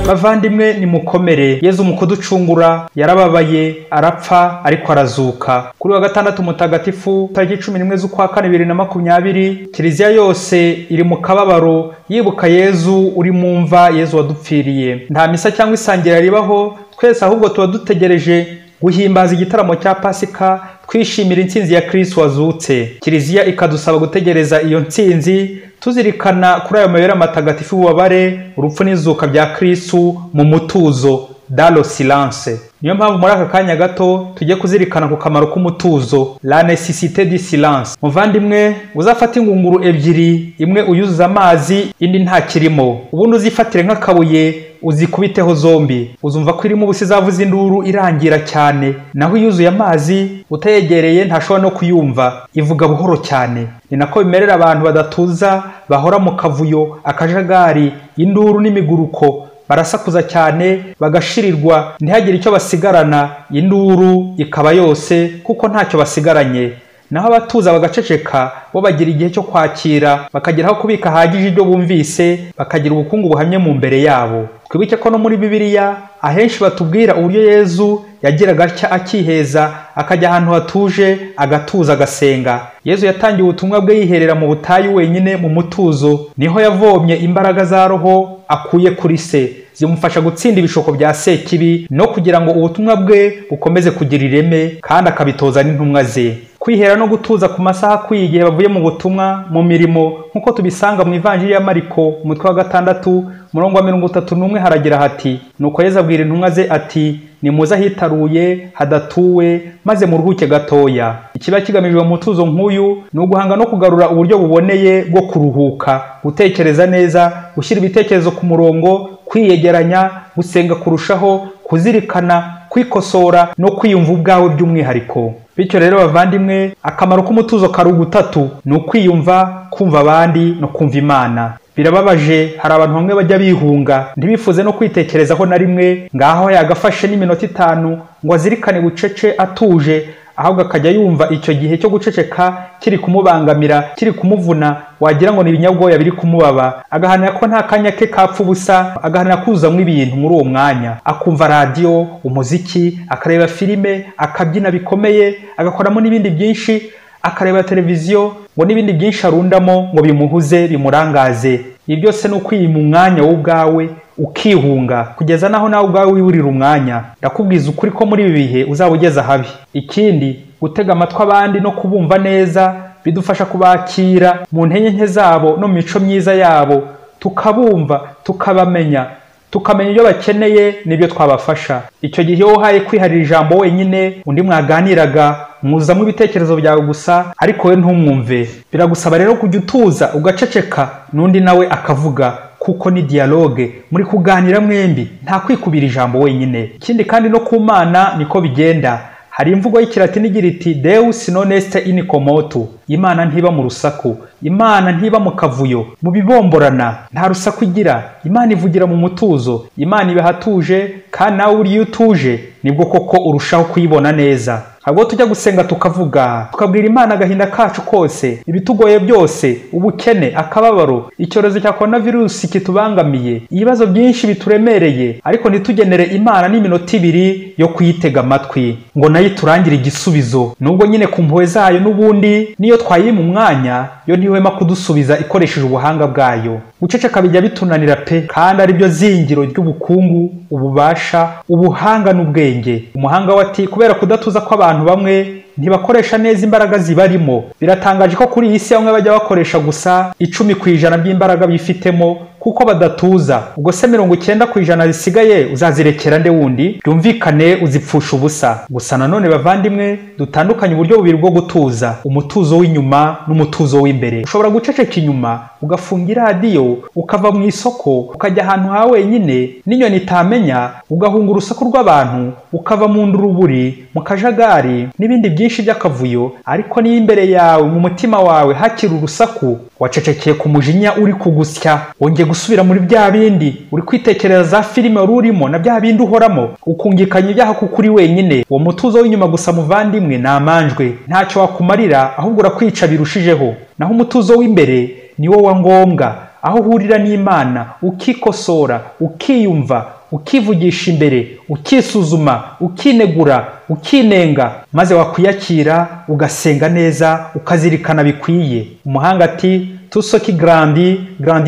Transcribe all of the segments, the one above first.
bavandimwe nimukomere. Yezu mu kuducungura yarababaye arapfa ariko arazuka. Kuri wa gatandatu mutagatifu tariki 11 z'ukwa kane 2020 Kiliziya yose iri mu kababaro yibuka Yezu uri mu mva, Yezu wadupfiriye. Nta misa cyangwa isangira ribaho, twese ahubwo tuba dutegereje guhimbaza igitaramo cya Pasika, twishimira intsinzi ya Kristo wazutse. Kiliziya ikadusaba gutegereza iyo ntsinzi, tuzirikana kuri ayo mayobera matagatifu y'ububabare, urupfu n'izuka bya Kristo mu mutuzo, dans le silence. Niyo mpamvu muri aka kanya gato tujye kuzirikana ku kamaro k'umutuzo, la nécessité du silence. Muvandimwe, uzafata ingunguru ebyiri, imwe uyuzuza amazi, indi nta kirimo, ubundi uzifatire nk'akabuye uzikubiteho zombi, uzumva ko irimo ubusa izavuza induru irangira cyane. Naho yuzuye amazi utayegereye ntashobora no kuyumva, ivuga buhoro cyane. Ni nako bimerera abantu badatuza, bahora mu kavuyo, akajagari, induru n'imiguruko. Barasakuza cyane bagashirirwa, ntihagire icyo basigarana, induru ikaba yose kuko ntacyo basigaranye. Naho abatuza bagaceceka, bo bagira igihe cyo kwakira, bakageraho kubika hagije ibyo bumvise, bakagira ubukungu buhamye mu mbere yabo. Twibuke ko no muri Bibiliya ahenshi batubwira uburyo Yezu yagiraga atya akiheza, akajya ahantu hatuje, agatuza, agasenga. Yezu yatangiye ubutumwa bwe yiherera mu butayu wenyine mu mutuzo. Niho yavomye imbaraga za Roho akuye kuri se, zimufasha gutsinda ibishoko bya Sekibi no kugira ngo ubutumwa bwe bukomeze kugira ireme, kandi akabitoza n'intumwa ze. Kwihera no gutuza ku masaha akwiye igihe bavuye mu butumwa, mu mirimo, nk'uko tubisanga mu Ivanjili ya Mariko umutwe wa 6 umurongo wa 31 haragira hati: nuko Yezu abwira intumwa ze ati, nimuze ahitaruye hadatuwe, maze muruhuke gatoya. Ikiba kigamijwe mu mutuzo nk'uyu ni uguhanga no kugarura uburyo buboneye bwo kuruhuka, gutekereza neza, gushyira ibitekerezo ku murongo, kwiyegeranya, gusenga kurushaho, kuzirikana, kwikosora no kwiyumva ubwawe by'umwihariko. Bityo rero bavandimwe, akamaro k'umutuzo kari ugutatu: ni ukwiyumva, kumva abandi no kumva Imana. Birababaje, hari abantu bamwe bajya bihunga, ntibifuze no kwitekerezaho na rimwe, ngaho yagafashe n'iminota 5 ngo azirikane bucece atuje, ahubwo akajya yumva icyo gihe cyo guceceka kiri kumubangamira, kiri kumuvuna, wagira ngo ni ibinyabwoya biri kumubaba, agahanira ko nta kanya ke kapfa ubusa, agahanira kuzamwa ibintu muri uwo mwanya, akumva radio, umuziki, akareba filime, akabyina bikomeye, agakoramo n'ibindi byinshi, akareba televiziyo, ngo n'ibindi byinshi arundamo ngo bimuhuze, bimurangaze. Ibi byose ni ukwiyima umwanya wo ubwawe, ukihunga, kugeza naho nawe ubwawe wiburira umwanya. Ndakubwiza ukuri ko muri ibi bihe uzabugeza habi. Ikindi, gutega amatwi abandi no kubumva neza bidufasha kubakira mu ntege nke zabo no mu mico myiza yabo, tukabumva, tukabamenya, tukamenya ibyo bakeneye n'ibyo twabafasha. Icyo gihe iyo uhaye kwiharira ijambo wenyine, undi mwaganiraga mwuzamo ibitekerezo byawe gusa, ariko we ntumwumve. Biragusaba rero kujya utuza, ugaceceka, n'undi nawe akavuga, kuko ni dialogue, muri kuganira mwembi, nta kwikubira ijambo wenyine. Ikindi kandi no ku Mana niko bigenda. Hari imvugo y'ikilatini igira iti Deus non est in commotu, Imana ntiba mu rusaku, Imana ntiba mu kavuyo, mu bibomborana, nta rusaku igira. Imana ivugira mu mutuzo, Imana iba hatuje, kandi nawe uri utuje nibwo koko urushaho kuyibona neza. Ahubwo tujya gusenga tukavuga, tukabwira Imana agahinda kacu kose, ibitugoye byose, ubukene, akababaro, icyorezo cya coronavirus kitubangamiye, ibibazo byinshi bituremereye, ariko ntitugenere Imana n'iminota 2 yo kuyitega amatwi ngo nayo turangire igisubizo. Nubwo nyine ku mpuhwe zayo n'ubundi niyo twayima umwanya, yo ntihwema kudusubiza ikoresheje ubuhanga bwayo. Guceceka bijya bitunanira pe, kandi ari byo zingiro ry'ubukungu, ububasha, ubuhanga n'ubwenge. Umuhanga wati kubera kudatuza kw'abantu bamwe ntibakoresha neza imbaraga zibarimo. Biratangaje ko kuri iyi si bamwe bajya bakoresha gusa 10% by'imbaraga bifitemo kuko badatuza. Ubwo se 90% zisigaye uzazirekera nde wundi? Byumvikane uzipfusha ubusa. Gusa nanone bavandimwe, dutandukanye uburyo bubiri bwo gutuza: umutuzo w'inyuma n'umutuzo w'imbere. Ushobora guceceka inyuma, ugafungira radio, ukava mu isoko, ukajya ahantu ha wenyine n'inyoni itamenya, ugahunga urusaku rw'abantu, ukava mu nduruburi, mu kajagari n'ibindi byinshi by'akavuyo. Ariko niyo imbere yawe mu mutima wawe hakiri urusaku, wacecekeye ku mujinya uri kugusya, wongeye gusubira muri bya bindi, uri kwitekereza za filime ururimo na bya bindi uhoramo, ukungikanya ibyaha kukuri wenyine. Uwo mutuzo w'inyuma gusa muvandimwe namanjwe, ntacyo wakumarira, ahubwo urakwica birushijeho. Naho umutuzo w'imbere ni wo wa ngombwa, aho uhurira n'Imana ukikosora, ukiyumva, ukivugisha imbere, ukisuzuma, ukinegura, ukinenga, maze wakwiyakira ugasenga neza, ukazirikana bikwiye. Umuhanga ati tout ce qui grandit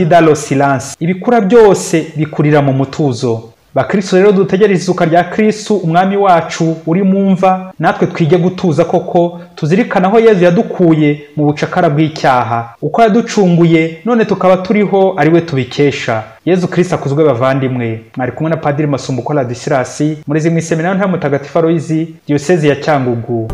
dans le silence. Ibikura byose bikurira mu mutuzo. Bakristo rero dutegereza izuka rya Kristo umwami wacu uri mumva, natwe twige gutuza koko, tuzirikana aho Yesu yadukuye mu bucakara bw'icyaha, uko yaducunguye none tukaba turiho ari we tubikesha. Yesu Kristo akuzwe bavandimwe. Mwari kumwe na Padiri Masumbuko Ladislas muri zimwe seminari nta mutagatifu Aloyizi, Diyosezi ya Cyangugu.